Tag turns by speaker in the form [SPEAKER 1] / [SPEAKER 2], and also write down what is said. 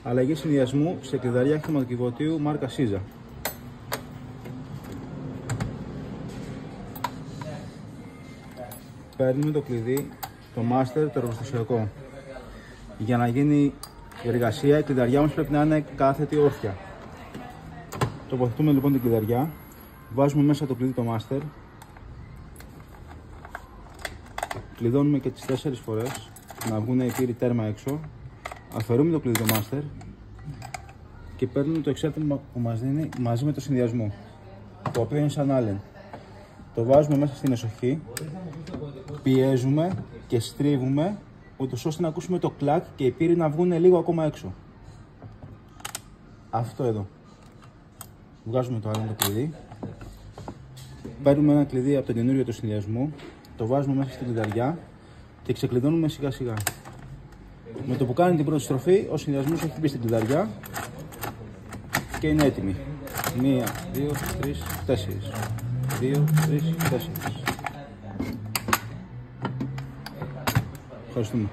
[SPEAKER 1] Αλλαγή συνδυασμού σε κλειδαριά χρηματοκιβωτίου μάρκα Siza. Παίρνουμε το κλειδί, το master, το εργοστασιακό. Για να γίνει η εργασία, η κλειδαριά μας πρέπει να είναι κάθετη όρθια. Τοποθετούμε λοιπόν την κλειδαριά, βάζουμε μέσα το κλειδί, το master, κλειδώνουμε και τις 4 φορές να βγουν οι πύροι τέρμα έξω, αφαιρούμε το κλειδί, το master και παίρνουμε το εξάρτημα που μας δίνει μαζί με το συνδυασμό, το οποίο είναι σαν Allen. Το βάζουμε μέσα στην εσοχή, πιέζουμε και στρίβουμε ούτως ώστε να ακούσουμε το κλακ και οι πύροι να βγουν λίγο ακόμα έξω. Αυτό εδώ. Βγάζουμε το άλλο το κλειδί, παίρνουμε ένα κλειδί από το καινούριο του συνδυασμού, το βάζουμε μέσα στην κλειδαριά και ξεκλειδώνουμε σιγά σιγά. Με το που κάνει την πρώτη στροφή, ο συνδυασμός έχει μπει στην κλειδαριά και είναι έτοιμη. 1, 2, 3, 4. 2, 3, 4. Ευχαριστούμε.